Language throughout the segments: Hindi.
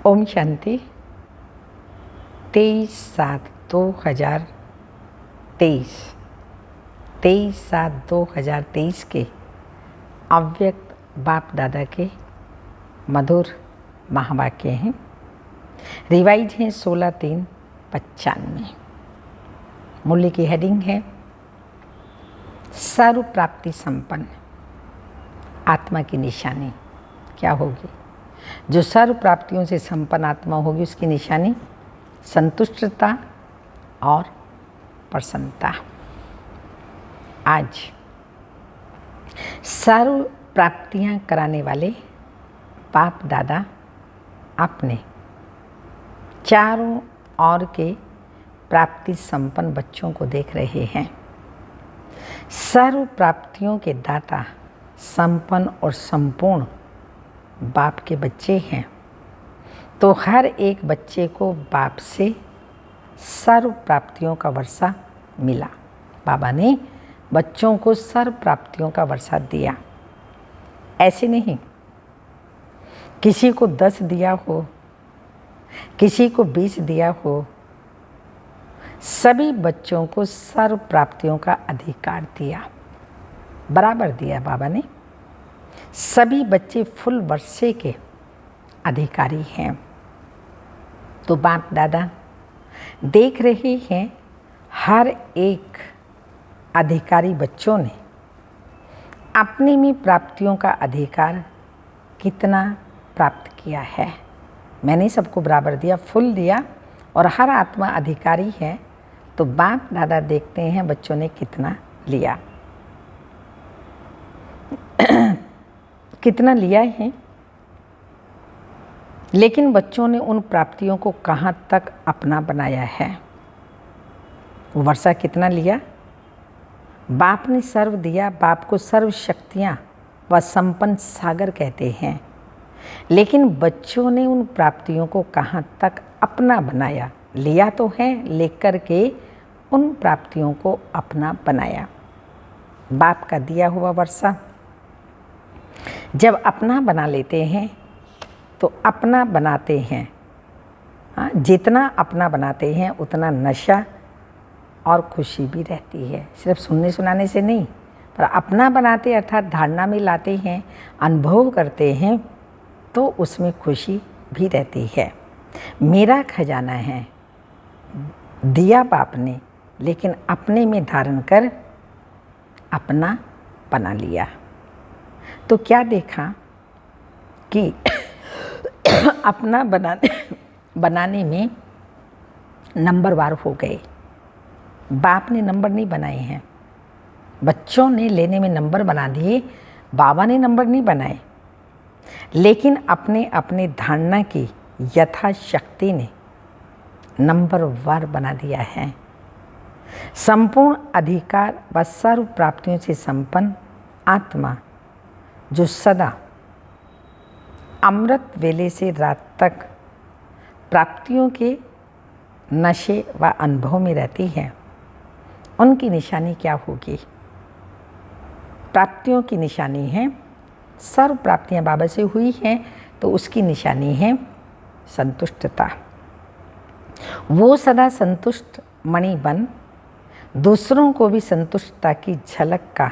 ओम शांति। 23/7/2023 23/7/2023 के अव्यक्त बाप दादा के मधुर महावाक्य हैं। रिवाइज हैं 16/3/95। मूल्य की हेडिंग है सर्व प्राप्ति संपन्न। आत्मा की निशानी क्या होगी? जो सर्व प्राप्तियों से संपन्न आत्मा होगी उसकी निशानी संतुष्टता और प्रसन्नता। आज सर्व प्राप्तियां कराने वाले बाप दादा अपने चारों ओर के प्राप्ति संपन्न बच्चों को देख रहे हैं। सर्व प्राप्तियों के दाता संपन्न और संपूर्ण बाप के बच्चे हैं, तो हर एक बच्चे को बाप से सर्व प्राप्तियों का वर्षा मिला। बाबा ने बच्चों को सर्व प्राप्तियों का वर्षा दिया। ऐसे नहीं किसी को 10 दिया हो, किसी को 20 दिया हो, सभी बच्चों को सर्व प्राप्तियों का अधिकार दिया, बराबर दिया बाबा ने। सभी बच्चे फुल वर्षे के अधिकारी हैं। तो बाप दादा देख रहे हैं हर एक अधिकारी बच्चों ने अपनी में प्राप्तियों का अधिकार कितना प्राप्त किया है। मैंने सबको बराबर दिया, फुल दिया, और हर आत्मा अधिकारी है। तो बाप दादा देखते हैं बच्चों ने कितना लिया, कितना लिया है। लेकिन बच्चों ने उन प्राप्तियों को कहाँ तक अपना बनाया है, वो वर्षा कितना लिया। बाप ने सर्व दिया। बाप को सर्व शक्तियाँ व संपन्न सागर कहते हैं। लेकिन बच्चों ने उन प्राप्तियों को कहाँ तक अपना बनाया। लिया तो है, लेकर के उन प्राप्तियों को अपना बनाया। बाप का दिया हुआ वर्षा जब अपना बना लेते हैं तो अपना बनाते हैं। जितना अपना बनाते हैं उतना नशा और खुशी भी रहती है। सिर्फ सुनने सुनाने से नहीं, पर अपना बनाते अर्थात धारणा में लाते हैं, अनुभव करते हैं, तो उसमें खुशी भी रहती है। मेरा खजाना है, दिया बाप ने, लेकिन अपने में धारण कर अपना बना लिया। तो क्या देखा कि अपना बनाने में नंबरवार हो गए। बाप ने नंबर नहीं बनाए हैं, बच्चों ने लेने में नंबर बना दिए। बाबा ने नंबर नहीं बनाए, लेकिन अपने अपने धारणा की यथाशक्ति ने नंबरवार बना दिया है। संपूर्ण अधिकार व सर्व प्राप्तियों से संपन्न आत्मा जो सदा अमृत वेले से रात तक प्राप्तियों के नशे व अनुभव में रहती है, उनकी निशानी क्या होगी? प्राप्तियों की निशानी है, सर्व प्राप्तियां बाबा से हुई हैं, तो उसकी निशानी है संतुष्टता। वो सदा संतुष्ट मणि बन दूसरों को भी संतुष्टता की झलक का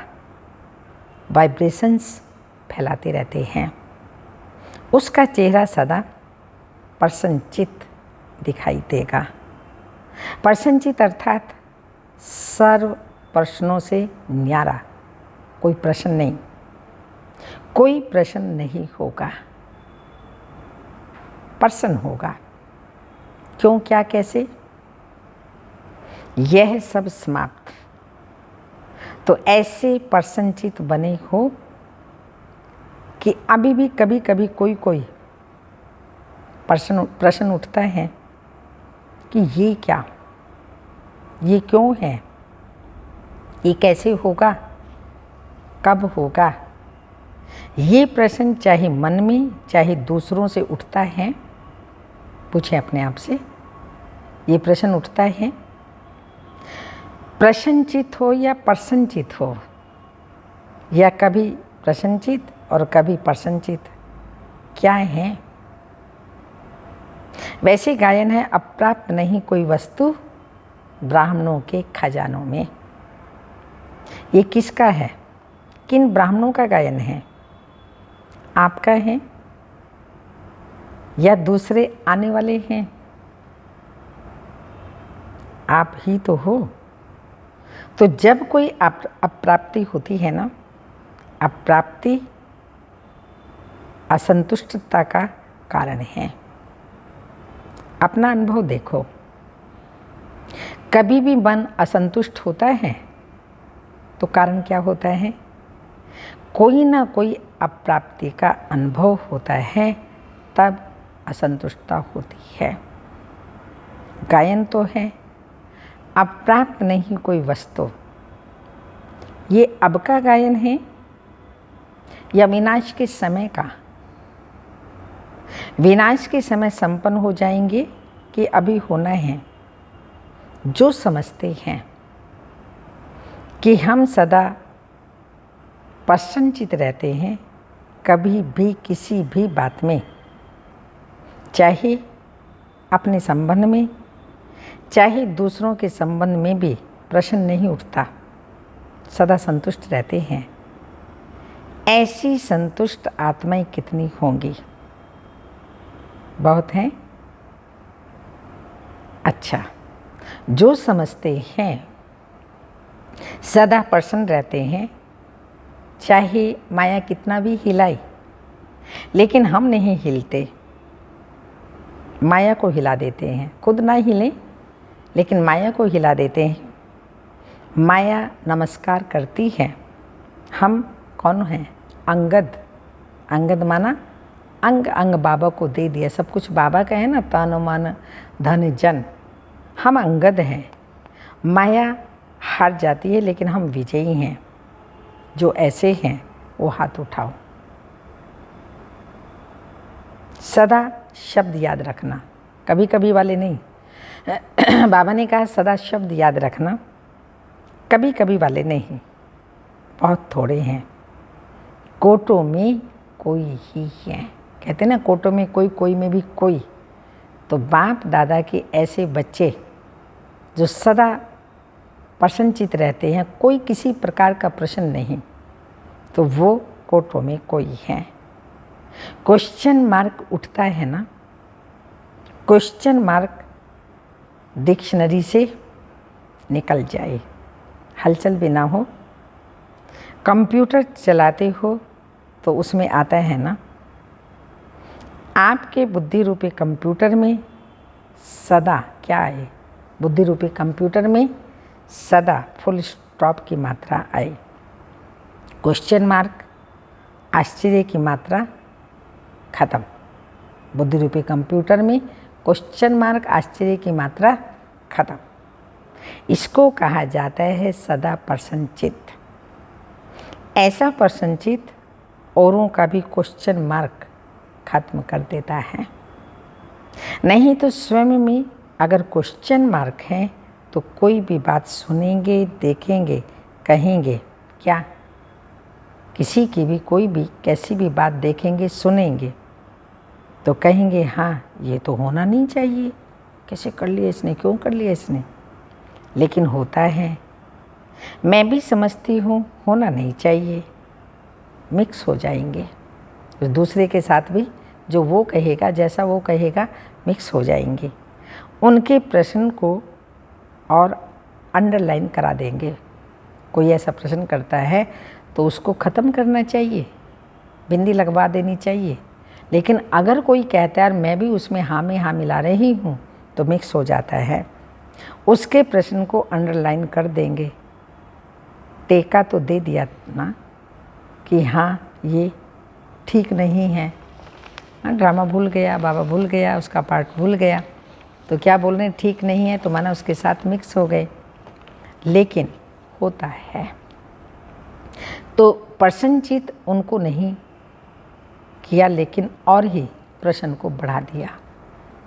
वाइब्रेशंस फैलाते रहते हैं। उसका चेहरा सदा प्रसन्नचित दिखाई देगा। प्रसन्नचित अर्थात सर्व प्रश्नों से न्यारा। कोई प्रश्न नहीं, कोई प्रश्न नहीं होगा, प्रसन्न होगा। क्यों, क्या, कैसे? यह सब समाप्त। तो ऐसे प्रसन्नचित बने हो कि अभी भी कभी कभी कोई प्रश्न उठता है कि ये क्या, ये क्यों है, ये कैसे होगा, कब होगा। ये प्रश्न चाहे मन में चाहे दूसरों से उठता है। पूछें अपने आप से, ये प्रश्न उठता है। प्रसन्नचित हो या प्रसन्नचित हो, या कभी प्रसन्नचित और कभी प्रसन्नचित, क्या है? वैसे गायन है अप्राप्त नहीं कोई वस्तु ब्राह्मणों के खजानों में। ये किसका है? किन ब्राह्मणों का गायन है? आपका है या दूसरे आने वाले हैं? आप ही तो हो। तो जब कोई अप्राप्ति होती है ना, अप्राप्ति असंतुष्टता का कारण है। अपना अनुभव देखो, कभी भी मन असंतुष्ट होता है तो कारण क्या होता है? कोई ना कोई अप्राप्ति का अनुभव होता है, तब असंतुष्टता होती है। गायन तो है अप्राप्त नहीं कोई वस्तु। ये अब का गायन है या विनाश के समय का? विनाश के समय संपन्न हो जाएंगे कि अभी होना है? जो समझते हैं कि हम सदा प्रसन्नचित रहते हैं, कभी भी किसी भी बात में, चाहे अपने संबंध में चाहे दूसरों के संबंध में भी प्रश्न नहीं उठता, सदा संतुष्ट रहते हैं, ऐसी संतुष्ट आत्माएं कितनी होंगी? बहुत हैं। अच्छा, जो समझते हैं सदा प्रसन्न रहते हैं, चाहे माया कितना भी हिलाए, लेकिन हम नहीं हिलते, माया को हिला देते हैं। खुद ना हिले लेकिन माया को हिला देते हैं। माया नमस्कार करती है। हम कौन हैं? अंगद। अंगद माना अंग अंग बाबा को दे दिया। सब कुछ बाबा का है ना, तन मन धन जन। हम अंगद हैं। माया हार जाती है लेकिन हम विजयी हैं। जो ऐसे हैं वो हाथ उठाओ। सदा शब्द याद रखना, कभी कभी वाले नहीं। बाबा ने कहा सदा शब्द याद रखना, कभी कभी वाले नहीं। बहुत थोड़े हैं, कोटों में कोई ही है। कहते ना कोटों में कोई, कोई में भी कोई। तो बाप दादा के ऐसे बच्चे जो सदा प्रसन्नचित रहते हैं, कोई किसी प्रकार का प्रश्न नहीं, तो वो कोटों में कोई है। क्वेश्चन मार्क उठता है ना, क्वेश्चन मार्क डिक्शनरी से निकल जाए, हलचल भी ना हो। कंप्यूटर चलाते हो तो उसमें आता है ना, आपके बुद्धि रूपी कंप्यूटर में सदा क्या आए? बुद्धि रूपी कंप्यूटर में सदा फुल स्टॉप की मात्रा आए। क्वेश्चन मार्क आश्चर्य की मात्रा खत्म। बुद्धि रूपी कंप्यूटर में क्वेश्चन मार्क आश्चर्य की मात्रा खत्म। इसको कहा जाता है सदा प्रसन्नचित। ऐसा प्रसन्नचित औरों का भी क्वेश्चन मार्क खत्म कर देता है। नहीं तो स्वयं में अगर क्वेश्चन मार्क है तो कोई भी बात सुनेंगे, देखेंगे, कहेंगे क्या? किसी की भी कोई भी कैसी भी बात देखेंगे, सुनेंगे तो कहेंगे हाँ ये तो होना नहीं चाहिए, कैसे कर लिया इसने, क्यों कर लिया इसने, लेकिन होता है। मैं भी समझती हूँ होना नहीं चाहिए। मिक्स हो जाएंगे दूसरे के साथ भी, जो वो कहेगा जैसा वो कहेगा मिक्स हो जाएंगे। उनके प्रश्न को और अंडरलाइन करा देंगे। कोई ऐसा प्रश्न करता है तो उसको ख़त्म करना चाहिए, बिंदी लगवा देनी चाहिए। लेकिन अगर कोई कहता है मैं भी उसमें हाँ में हाँ मिला रही हूँ, तो मिक्स हो जाता है। उसके प्रश्न को अंडरलाइन कर देंगे। टेका तो दे दिया ना कि हाँ ये ठीक नहीं है। ड्रामा भूल गया, बाबा भूल गया, उसका पार्ट भूल गया, तो क्या बोल रहे हैं ठीक नहीं है, तो माना उसके साथ मिक्स हो गए। लेकिन होता है तो प्रसन्नचित उनको नहीं किया, लेकिन और ही प्रश्न को बढ़ा दिया।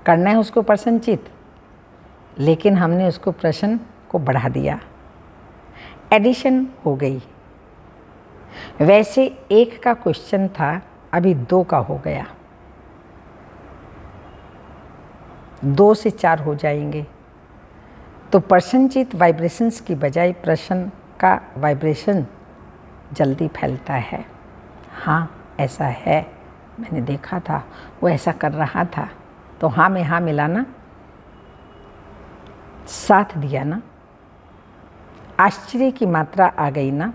करना है उसको प्रसन्नचित, लेकिन हमने उसको प्रश्न को बढ़ा दिया, एडिशन हो गई। वैसे एक का क्वेश्चन था, अभी 2 का हो गया। 2 से 4 हो जाएंगे। तो प्रसन्नचित्त वाइब्रेशंस की बजाय प्रसन्न का वाइब्रेशन जल्दी फैलता है। हाँ, ऐसा है, मैंने देखा था, वो ऐसा कर रहा था, तो हाँ में हाँ मिलाना, साथ दिया ना, आश्चर्य की मात्रा आ गई ना।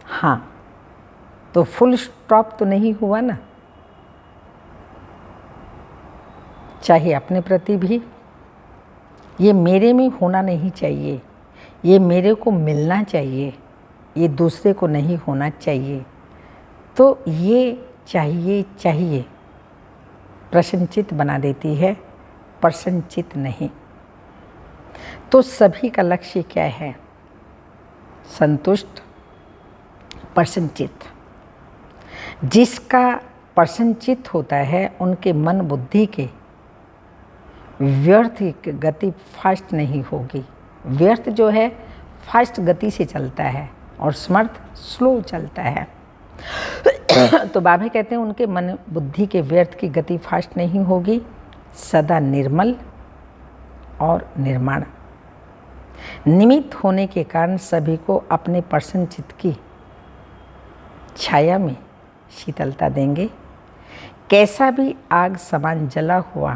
हाँ, तो फुल स्टॉप तो नहीं हुआ ना। चाहे अपने प्रति भी, ये मेरे में होना नहीं चाहिए, ये मेरे को मिलना चाहिए, ये दूसरे को नहीं होना चाहिए। तो ये चाहिए प्रसन्नचित्त बना देती है, प्रसन्नचित्त नहीं। तो सभी का लक्ष्य क्या है? संतुष्ट, प्रसन्नचित्त। जिसका प्रसन्नचित्त होता है उनके मन बुद्धि के व्यर्थ की गति फास्ट नहीं होगी। व्यर्थ जो है फास्ट गति से चलता है और समर्थ स्लो चलता है। तो बाबा कहते हैं उनके मन बुद्धि के व्यर्थ की गति फास्ट नहीं होगी, सदा निर्मल और निर्माण। निमित्त होने के कारण सभी को अपने प्रसन्नचित्त की छाया में शीतलता देंगे। कैसा भी आग समान जला हुआ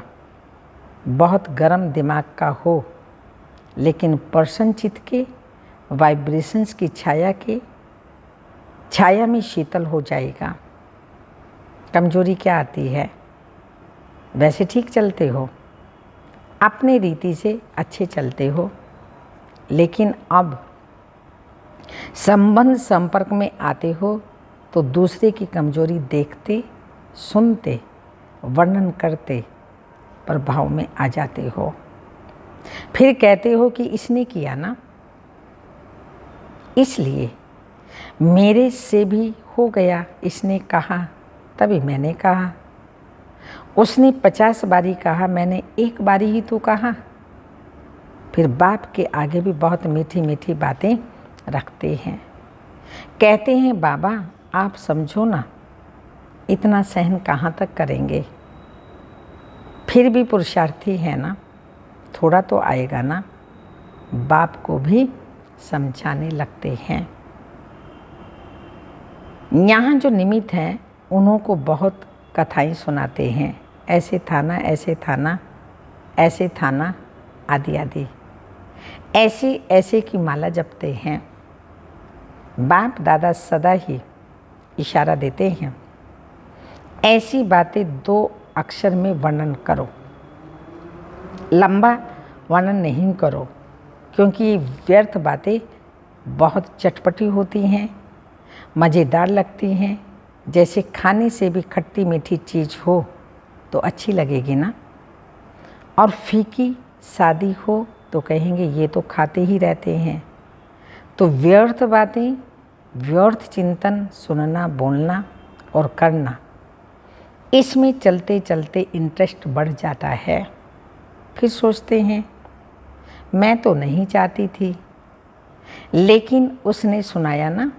बहुत गर्म दिमाग का हो, लेकिन प्रसन्नचित्त के वाइब्रेशंस की छाया में शीतल हो जाएगा। कमजोरी क्या आती है? वैसे ठीक चलते हो, अपने रीति से अच्छे चलते हो, लेकिन अब संबंध संपर्क में आते हो तो दूसरे की कमजोरी देखते, सुनते, वर्णन करते प्रभाव में आ जाते हो। फिर कहते हो कि इसने किया ना, इसलिए मेरे से भी हो गया, इसने कहा तभी मैंने कहा, उसने 50 बारी कहा, मैंने 1 बारी ही तो कहा। फिर बाप के आगे भी बहुत मीठी मीठी बातें रखते हैं। कहते हैं बाबा आप समझो ना, इतना सहन कहाँ तक करेंगे? फिर भी पुरुषार्थी है ना, थोड़ा तो आएगा ना। बाप को भी समझाने लगते हैं। यहाँ जो निमित्त हैं उन्हों को बहुत कथाएं सुनाते हैं, ऐसे था ना, ऐसे था ना, ऐसे था ना, आदि आदि, ऐसे ऐसे की माला जपते हैं। बाप दादा सदा ही इशारा देते हैं, ऐसी बातें 2 अक्षर में वर्णन करो, लंबा वर्णन नहीं करो, क्योंकि ये व्यर्थ बातें बहुत चटपटी होती हैं, मज़ेदार लगती हैं। जैसे खाने से भी खट्टी मीठी चीज़ हो तो अच्छी लगेगी ना, और फीकी सादी हो तो कहेंगे ये तो खाते ही रहते हैं। तो व्यर्थ बातें, व्यर्थ चिंतन, सुनना, बोलना और करना, इसमें चलते चलते इंटरेस्ट बढ़ जाता है। फिर सोचते हैं मैं तो नहीं चाहती थी, लेकिन उसने सुनाया ना,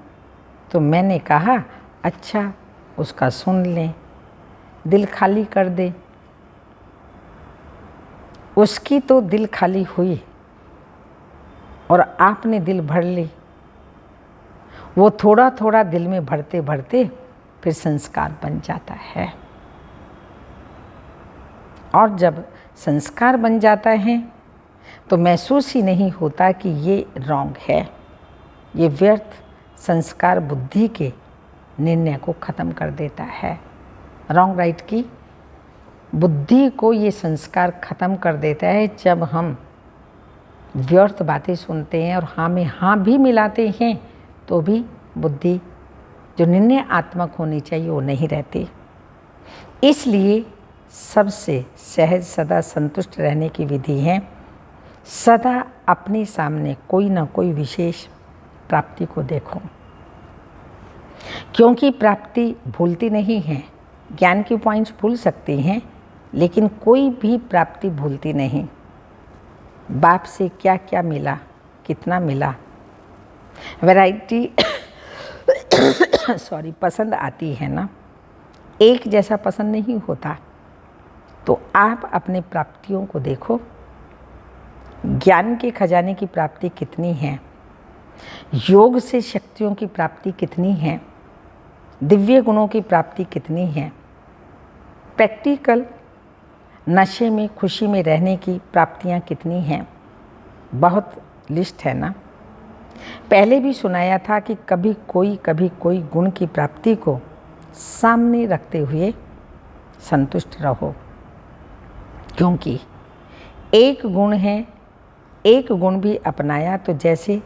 तो मैंने कहा अच्छा उसका सुन लें, दिल खाली कर दे। उसकी तो दिल खाली हुई और आपने दिल भर ली। वो थोड़ा थोड़ा दिल में भरते भरते फिर संस्कार बन जाता है, और जब संस्कार बन जाता है तो महसूस ही नहीं होता कि ये रॉन्ग है। ये व्यर्थ संस्कार बुद्धि के निर्णय को ख़त्म कर देता है। रॉन्ग राइट की बुद्धि को ये संस्कार ख़त्म कर देता है जब हम व्यर्थ बातें सुनते हैं और हाँ में हाँ भी मिलाते हैं, तो भी बुद्धि जो निर्णय आत्मक होनी चाहिए वो नहीं रहती। इसलिए सबसे सहज सदा संतुष्ट रहने की विधि है, सदा अपने सामने कोई ना कोई विशेष प्राप्ति को देखो, क्योंकि प्राप्ति भूलती नहीं है। ज्ञान की पॉइंट्स भूल सकती हैं, लेकिन कोई भी प्राप्ति भूलती नहीं। बाप से क्या क्या मिला, कितना मिला, वैरायटी पसंद आती है ना, एक जैसा पसंद नहीं होता। तो आप अपने प्राप्तियों को देखो। ज्ञान के खजाने की प्राप्ति कितनी है, योग से शक्तियों की प्राप्ति कितनी है, दिव्य गुणों की प्राप्ति कितनी है, प्रैक्टिकल नशे में खुशी में रहने की प्राप्तियां कितनी हैं। बहुत लिस्ट है ना। पहले भी सुनाया था कि कभी कोई गुण की प्राप्ति को सामने रखते हुए संतुष्ट रहो, क्योंकि एक गुण है, एक गुण भी अपनाया तो जैसे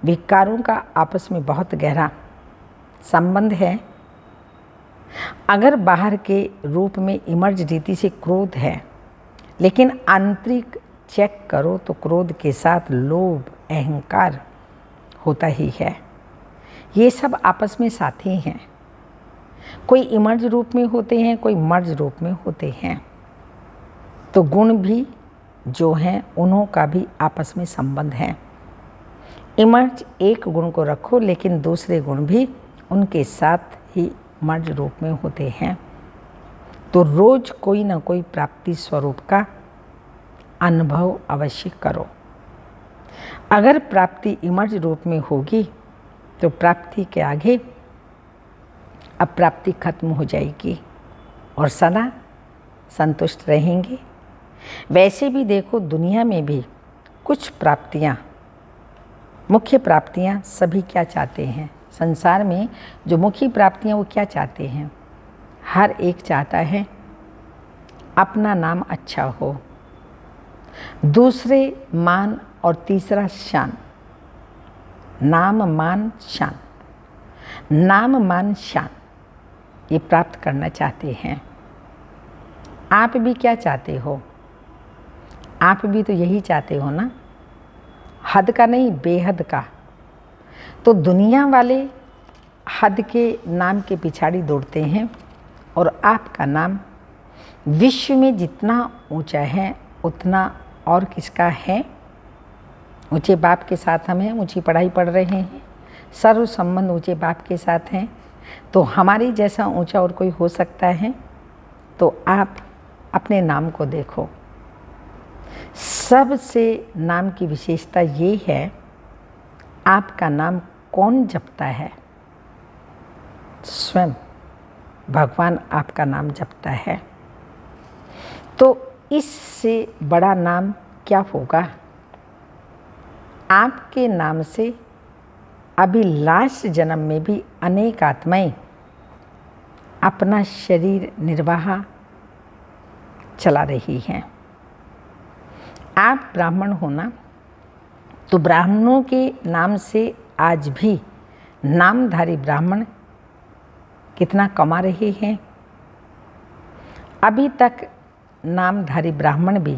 विकारों का आपस में बहुत गहरा संबंध है। अगर बाहर के रूप में इमर्ज रीति से क्रोध है, लेकिन आंतरिक चेक करो तो क्रोध के साथ लोभ अहंकार होता ही है। ये सब आपस में साथी हैं। कोई इमर्ज रूप में होते हैं, कोई मर्ज रूप में होते हैं। तो गुण भी जो हैं उन्हों का भी आपस में संबंध है। इमर्ज एक गुण को रखो, लेकिन दूसरे गुण भी उनके साथ ही मर्ज रूप में होते हैं। तो रोज कोई ना कोई प्राप्ति स्वरूप का अनुभव अवश्य करो। अगर प्राप्ति इमर्ज रूप में होगी तो प्राप्ति के आगे अप्राप्ति खत्म हो जाएगी और सदा संतुष्ट रहेंगे। वैसे भी देखो, दुनिया में भी कुछ प्राप्तियां, मुख्य प्राप्तियां सभी क्या चाहते हैं। संसार में जो मुख्य प्राप्तियां वो क्या चाहते हैं, हर एक चाहता है अपना नाम अच्छा हो, दूसरे मान और तीसरा शान। नाम मान शान, नाम मान शान, ये प्राप्त करना चाहते हैं। आप भी क्या चाहते हो? आप भी तो यही चाहते हो ना, हद का नहीं बेहद का। तो दुनिया वाले हद के नाम के पिछाड़ी दौड़ते हैं और आपका नाम विश्व में जितना ऊंचा है उतना और किसका है। ऊंचे बाप के साथ हम हैं, ऊंची पढ़ाई पढ़ रहे हैं, सर्व संबंध ऊंचे बाप के साथ हैं। तो हमारी जैसा ऊंचा और कोई हो सकता है? तो आप अपने नाम को देखो। सबसे नाम की विशेषता ये है, आपका नाम कौन जपता है? स्वयं भगवान आपका नाम जपता है। तो इससे बड़ा नाम क्या होगा? आपके नाम से अभी लास्ट जन्म में भी अनेक आत्माएं अपना शरीर निर्वाह चला रही हैं। आप ब्राह्मण हो ना, तो ब्राह्मणों के नाम से आज भी नामधारी ब्राह्मण कितना कमा रहे हैं। अभी तक नामधारी ब्राह्मण भी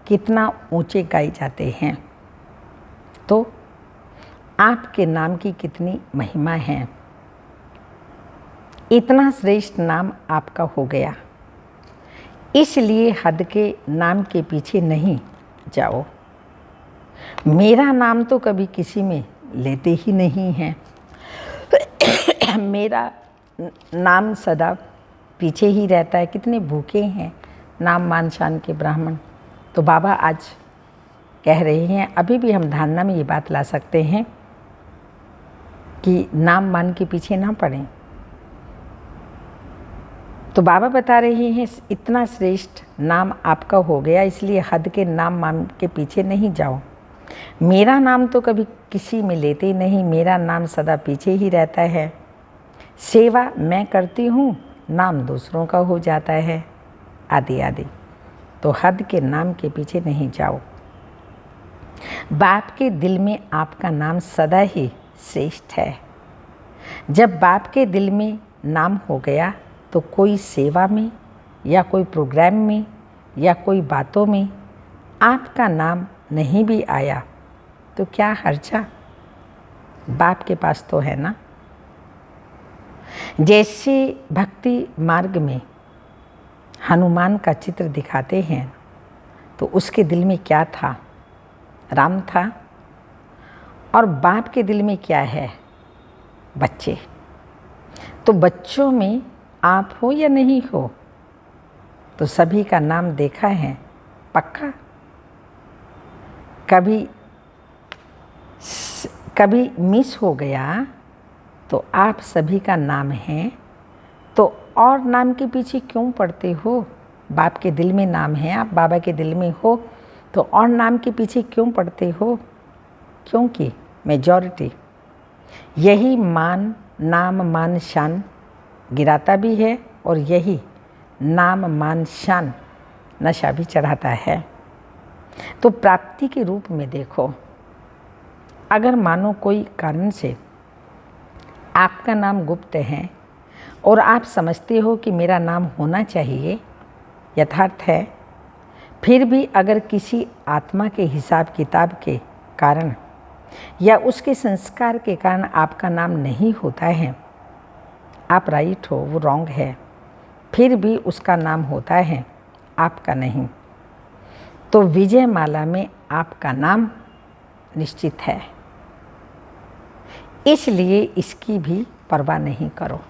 कितना ऊंचे गाए जाते हैं। तो आपके नाम की कितनी महिमा है। इतना श्रेष्ठ नाम आपका हो गया, इसलिए हद के नाम के पीछे नहीं जाओ। मेरा नाम तो कभी किसी में लेते ही नहीं हैं। मेरा नाम सदा पीछे ही रहता है। कितने भूखे हैं नाम मान शान के ब्राह्मण। तो बाबा आज कह रहे हैं, अभी भी हम धारणा में ये बात ला सकते हैं कि नाम मान के पीछे ना पड़ें। तो बाबा बता रहे हैं, इतना श्रेष्ठ नाम आपका हो गया, इसलिए हद के नाम मान के पीछे नहीं जाओ। मेरा नाम तो कभी किसी में लेते नहीं, मेरा नाम सदा पीछे ही रहता है। सेवा मैं करती हूँ, नाम दूसरों का हो जाता है, आदि आदि। तो हद के नाम के पीछे नहीं जाओ। बाप के दिल में आपका नाम सदा ही श्रेष्ठ है। जब बाप के दिल में नाम हो गया तो कोई सेवा में या कोई प्रोग्राम में या कोई बातों में आपका नाम नहीं भी आया तो क्या हर्जा, बाप के पास तो है ना। जैसे भक्ति मार्ग में हनुमान का चित्र दिखाते हैं तो उसके दिल में क्या था? राम था। और बाप के दिल में क्या है? बच्चे। तो बच्चों में आप हो या नहीं हो, तो सभी का नाम देखा है पक्का? कभी मिस हो गया तो आप सभी का नाम है, तो और नाम के पीछे क्यों पड़ते हो? बाप के दिल में नाम है, आप बाबा के दिल में हो, तो और नाम के पीछे क्यों पड़ते हो? क्योंकि मेजॉरिटी यही नाम मान शान गिराता भी है और यही नाम मान शान नशा भी चढ़ाता है। तो प्राप्ति के रूप में देखो, अगर मानो कोई कारण से आपका नाम गुप्त है और आप समझते हो कि मेरा नाम होना चाहिए, यथार्थ है, फिर भी अगर किसी आत्मा के हिसाब किताब के कारण या उसके संस्कार के कारण आपका नाम नहीं होता है, आप राइट हो, वो रॉन्ग है, फिर भी उसका नाम होता है, आपका नहीं, तो विजय माला में आपका नाम निश्चित है। इसलिए इसकी भी परवाह नहीं करो।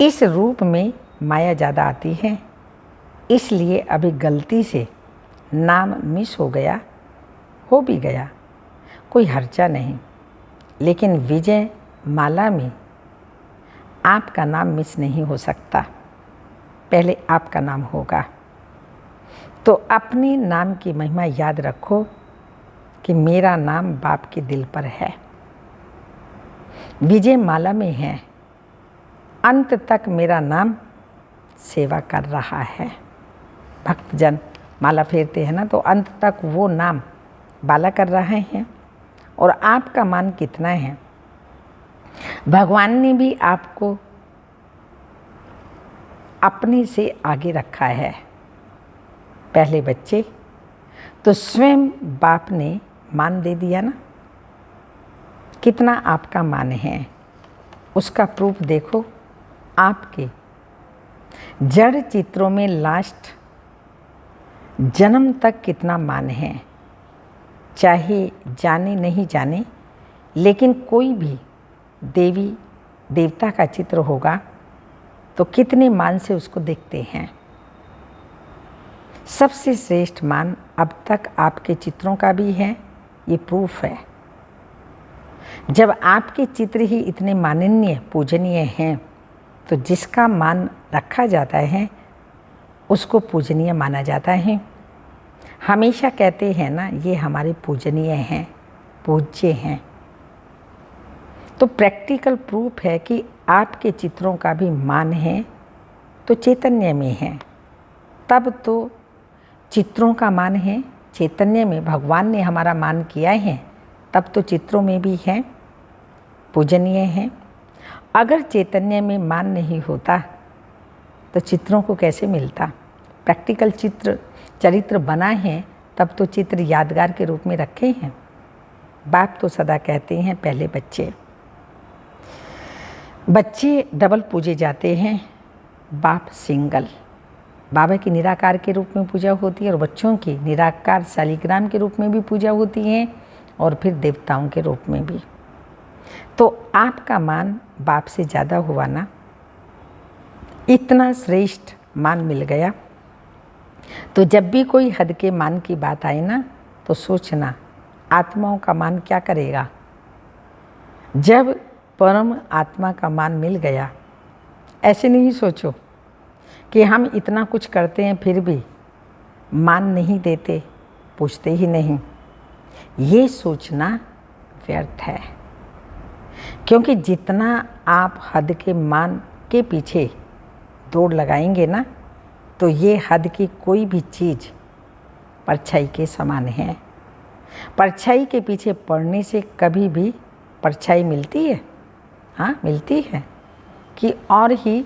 इस रूप में माया ज़्यादा आती है, इसलिए अभी गलती से नाम मिस हो गया, हो भी गया, कोई हर्जा नहीं, लेकिन विजय माला में आपका नाम मिस नहीं हो सकता, पहले आपका नाम होगा। तो अपने नाम की महिमा याद रखो कि मेरा नाम बाप के दिल पर है, विजय माला में है, अंत तक मेरा नाम सेवा कर रहा है। भक्तजन माला फेरते हैं ना, तो अंत तक वो नाम बाला कर रहे हैं। और आपका मान कितना है, भगवान ने भी आपको अपने से आगे रखा है। पहले बच्चे तो स्वयं बाप ने मान दे दिया ना, कितना आपका मान है, उसका प्रूफ देखो। आपके जड़ चित्रों में लास्ट जन्म तक कितना मान है, चाहे जाने नहीं जाने, लेकिन कोई भी देवी देवता का चित्र होगा तो कितने मान से उसको देखते हैं। सबसे श्रेष्ठ मान अब तक आपके चित्रों का भी है, ये प्रूफ है। जब आपके चित्र ही इतने माननीय पूजनीय हैं, तो जिसका मान रखा जाता है उसको पूजनीय माना जाता है। हमेशा कहते हैं ना, ये हमारे पूजनीय हैं, पूज्य हैं। तो प्रैक्टिकल प्रूफ है कि आपके चित्रों का भी मान है, तो चैतन्य में है, तब तो चित्रों का मान है। चैतन्य में भगवान ने हमारा मान किया है, तब तो चित्रों में भी है, पूजनीय है। अगर चैतन्य में मान नहीं होता तो चित्रों को कैसे मिलता? प्रैक्टिकल चरित्र बना है, तब तो चित्र यादगार के रूप में रखे हैं। बाप तो सदा कहते हैं पहले बच्चे डबल पूजे जाते हैं, बाप सिंगल। बाबा की निराकार के रूप में पूजा होती है और बच्चों की निराकार शालिग्राम के रूप में भी पूजा होती है और फिर देवताओं के रूप में भी। तो आपका मान बाप से ज़्यादा हुआ ना, इतना श्रेष्ठ मान मिल गया। तो जब भी कोई हद के मान की बात आए ना, तो सोचना आत्माओं का मान क्या करेगा। जब परम आत्मा का मान मिल गया, ऐसे नहीं सोचो कि हम इतना कुछ करते हैं फिर भी मान नहीं देते, पूछते ही नहीं। ये सोचना व्यर्थ है, क्योंकि जितना आप हद के मान के पीछे दौड़ लगाएंगे ना, तो ये हद की कोई भी चीज़ परछाई के समान है। परछाई के पीछे पड़ने से कभी भी परछाई मिलती है? हाँ, मिलती है कि और ही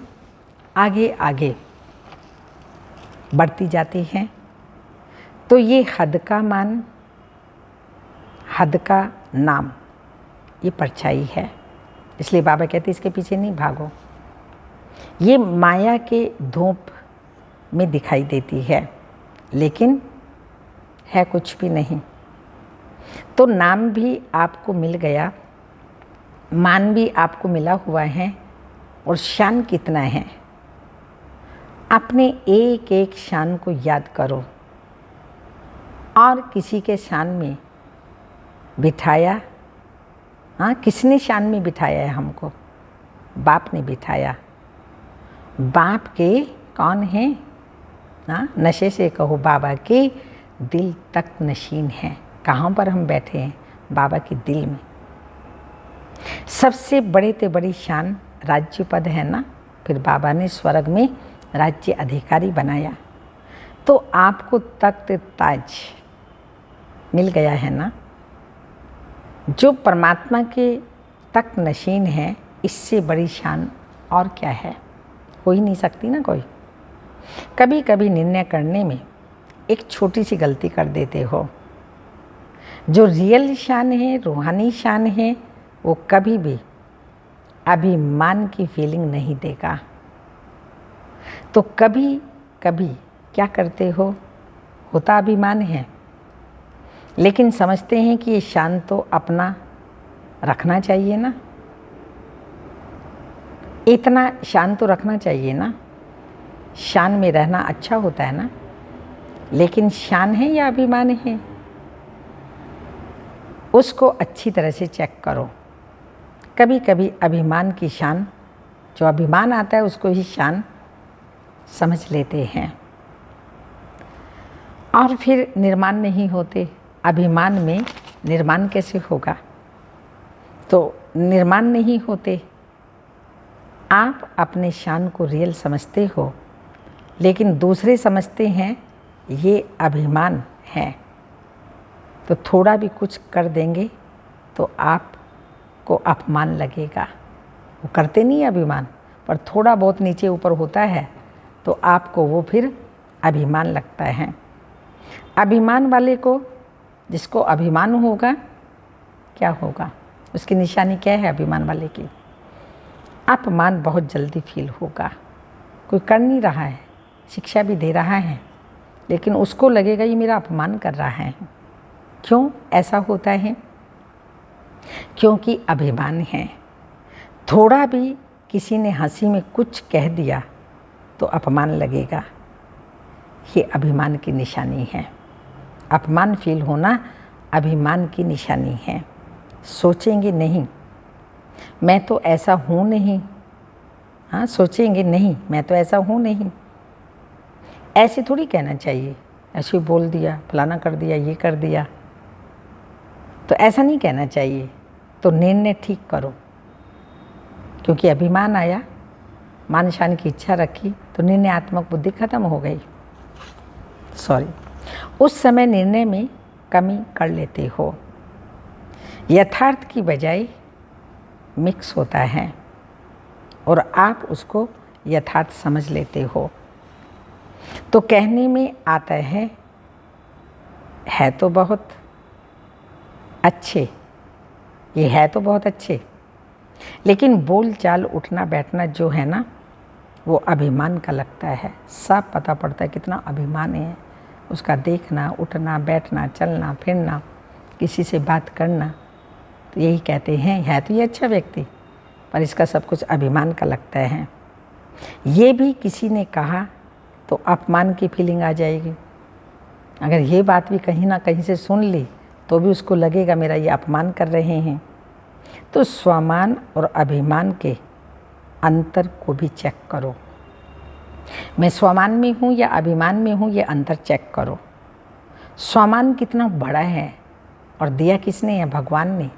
आगे आगे बढ़ती जाती हैं। तो ये हद का मान, हद का नाम, ये परछाई है। इसलिए बाबा कहते इसके पीछे नहीं भागो। ये माया के धूप में दिखाई देती है, लेकिन है कुछ भी नहीं। तो नाम भी आपको मिल गया, मान भी आपको मिला हुआ है, और शान कितना है। अपने एक एक शान को याद करो और किसी के शान में बिठाया। हाँ, किसने शान में बिठाया है हमको? बाप ने बिठाया। बाप के कौन है? हाँ, नशे से कहो बाबा के दिल तक नशीन है। कहाँ पर हम बैठे हैं? बाबा के दिल में। सबसे बड़े ते बड़ी शान राज्य पद है ना। फिर बाबा ने स्वर्ग में राज्य अधिकारी बनाया, तो आपको तख्त ताज मिल गया है ना। जो परमात्मा के तख्त नशीन है, इससे बड़ी शान और क्या है? हो ही नहीं सकती ना कोई। कभी कभी निर्णय करने में एक छोटी सी गलती कर देते हो। जो रियल शान है, रूहानी शान है, वो कभी भी अभिमान की फीलिंग नहीं देगा। तो कभी कभी क्या करते हो? होता अभिमान है, लेकिन समझते हैं कि ये शान तो अपना रखना चाहिए ना, इतना शान तो रखना चाहिए ना। शान में रहना अच्छा होता है ना। लेकिन शान है या अभिमान है, उसको अच्छी तरह से चेक करो। कभी कभी अभिमान की शान, जो अभिमान आता है उसको ही शान समझ लेते हैं और फिर निर्माण नहीं होते। अभिमान में निर्माण कैसे होगा? तो निर्माण नहीं होते। आप अपने शान को रियल समझते हो, लेकिन दूसरे समझते हैं ये अभिमान है, तो थोड़ा भी कुछ कर देंगे तो आपको अपमान लगेगा। वो करते नहीं अभिमान, पर थोड़ा बहुत नीचे ऊपर होता है तो आपको वो फिर अभिमान लगता है। अभिमान वाले को, जिसको अभिमान होगा, क्या होगा? उसकी निशानी क्या है अभिमान वाले की? अपमान बहुत जल्दी फील होगा। कोई कर नहीं रहा है, शिक्षा भी दे रहा है, लेकिन उसको लगेगा ये मेरा अपमान कर रहा है। क्यों ऐसा होता है? क्योंकि अभिमान है। थोड़ा भी किसी ने हंसी में कुछ कह दिया तो अपमान लगेगा। ये अभिमान की निशानी है। अपमान फील होना अभिमान की निशानी है। सोचेंगे नहीं मैं तो ऐसा हूँ नहीं। हाँ, सोचेंगे नहीं मैं तो ऐसा हूँ नहीं। ऐसे थोड़ी कहना चाहिए, ऐसे बोल दिया, फलाना कर दिया, ये कर दिया, तो ऐसा नहीं कहना चाहिए। तो निर्णय ठीक करो, क्योंकि अभिमान आया, मान शान की इच्छा रखी, तो निर्णयात्मक बुद्धि खत्म हो गई। उस समय निर्णय में कमी कर लेते हो। यथार्थ की बजाय मिक्स होता है और आप उसको यथार्थ समझ लेते हो। तो कहने में आता है तो बहुत अच्छे, ये है तो बहुत अच्छे, लेकिन बोल चाल उठना बैठना जो है ना, वो अभिमान का लगता है। सब पता पड़ता है कितना अभिमान है उसका। देखना, उठना, बैठना, चलना फिरना, किसी से बात करना, तो यही कहते हैं है तो ये अच्छा व्यक्ति, पर इसका सब कुछ अभिमान का लगता है। ये भी किसी ने कहा तो अपमान की फीलिंग आ जाएगी। अगर ये बात भी कहीं ना कहीं से सुन ली तो भी उसको लगेगा मेरा ये अपमान कर रहे हैं। तो स्वामान और अभिमान के अंतर को भी चेक करो। मैं स्वामान में हूँ या अभिमान में हूँ, ये अंतर चेक करो। स्वामान कितना बड़ा है और दिया किसने है? भगवान ने।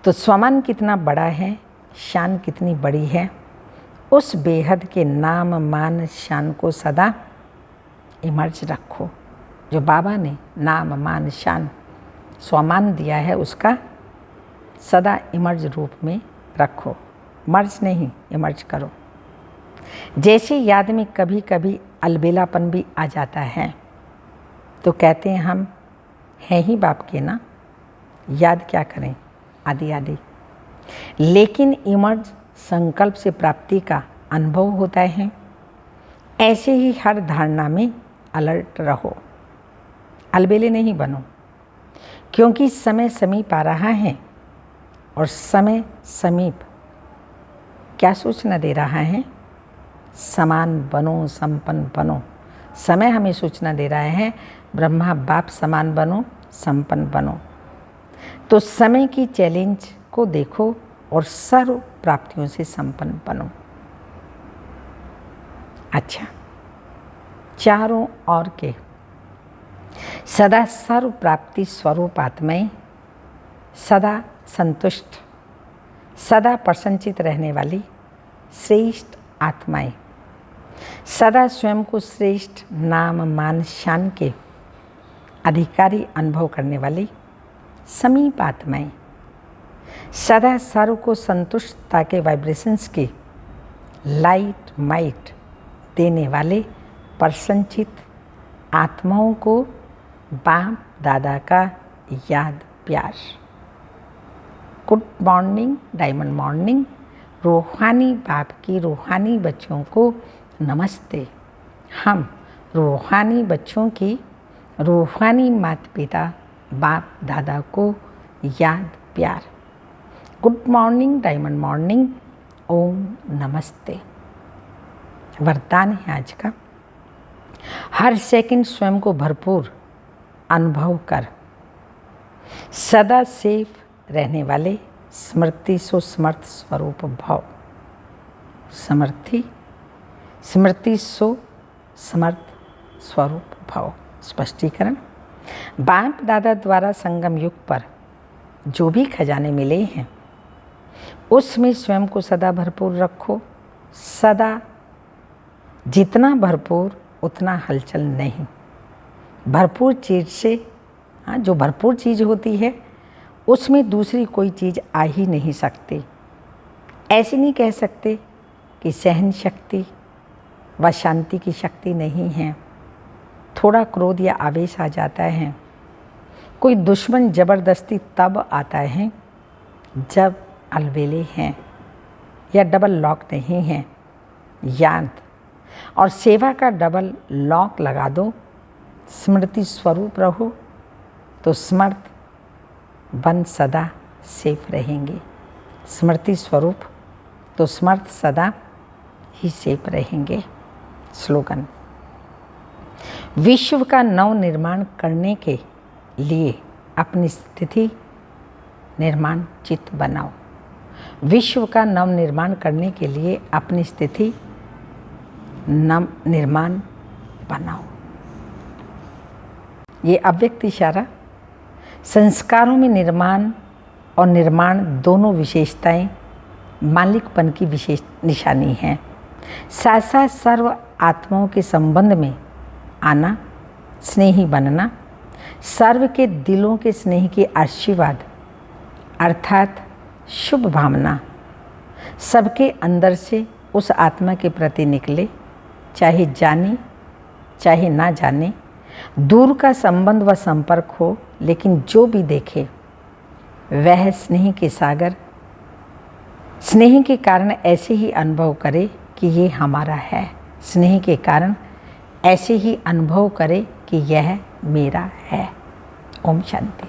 तो स्वामान कितना बड़ा है, शान कितनी बड़ी है, उस बेहद के नाम मान शान को सदा इमर्ज रखो। जो बाबा ने नाम मान शान स्वामान दिया है, उसका सदा इमर्ज रूप में रखो। मर्ज नहीं, इमर्ज करो। जैसे याद में कभी कभी अलबेलापन भी आ जाता है, तो कहते हैं हम हैं ही बाप के ना, याद क्या करें आदि आदि। लेकिन इमर्ज संकल्प से प्राप्ति का अनुभव होता है। ऐसे ही हर धारणा में अलर्ट रहो, अलबेले नहीं बनो, क्योंकि समय समीप आ रहा है और समय समीप क्या सूचना दे रहा है? समान बनो, संपन्न बनो। समय हमें सूचना दे रहा है, ब्रह्मा बाप समान बनो, संपन्न बनो। तो समय की चैलेंज को देखो और सर्व प्राप्तियों से संपन्न बनो। अच्छा, चारों ओर के सदा सर्व प्राप्ति स्वरूप आत्माएं, सदा संतुष्ट, सदा प्रसन्नचित रहने वाली श्रेष्ठ आत्माएं, सदा स्वयं को श्रेष्ठ नाम मान शान के अधिकारी अनुभव करने वाली समीप आत्माएं, सदा सर्व को संतुष्टता के वाइब्रेशंस की लाइट माइट देने वाले प्रसन्नचित आत्माओं को बाप दादा का याद प्यार। Good morning, diamond morning. रूहानी बाप की रूहानी बच्चों को नमस्ते। हम रूहानी बच्चों की रूहानी माता पिता बाप दादा को याद प्यार। Good morning, diamond morning. ओम नमस्ते। वरदान है आज का, हर सेकंड स्वयं को भरपूर अनुभव कर सदा सेफ रहने वाले स्मृति सो समर्थ स्वरूप भव। स्मृति सो समर्थ स्वरूप भव। स्पष्टीकरण, बाप दादा द्वारा संगम युग पर जो भी खजाने मिले हैं उसमें स्वयं को सदा भरपूर रखो। सदा जितना भरपूर उतना हलचल नहीं। भरपूर चीज़ से जो भरपूर चीज़ होती है उसमें दूसरी कोई चीज़ आ ही नहीं सकती। ऐसे नहीं कह सकते कि सहन शक्ति व शांति की शक्ति नहीं है। थोड़ा क्रोध या आवेश आ जाता है, कोई दुश्मन ज़बरदस्ती तब आता है जब अलबेले हैं या डबल लॉक नहीं है। याद और सेवा का डबल लॉक लगा दो, स्मृति स्वरूप रहो तो समर्थ बन सदा सेफ रहेंगे। स्मृति स्वरूप तो समर्थ सदा ही सेफ रहेंगे। स्लोगन, विश्व का नव निर्माण करने के लिए अपनी स्थिति निर्माण चित्त बनाओ। विश्व का नव निर्माण करने के लिए अपनी स्थिति नव निर्माण बनाओ। ये अव्यक्त इशारा संस्कारों में निर्माण और निर्माण दोनों विशेषताएं मालिकपन की विशेष निशानी हैं। साथ साथ सर्व आत्माओं के संबंध में आना, स्नेही बनना, सर्व के दिलों के स्नेह के आशीर्वाद अर्थात शुभ भावना सबके अंदर से उस आत्मा के प्रति निकले, चाहे जाने चाहे ना जाने। दूर का संबंध व संपर्क हो, लेकिन जो भी देखे वह स्नेह के सागर, स्नेह के कारण ऐसे ही अनुभव करे कि ये हमारा है। स्नेह के कारण ऐसे ही अनुभव करे कि यह मेरा है। ओम शांति।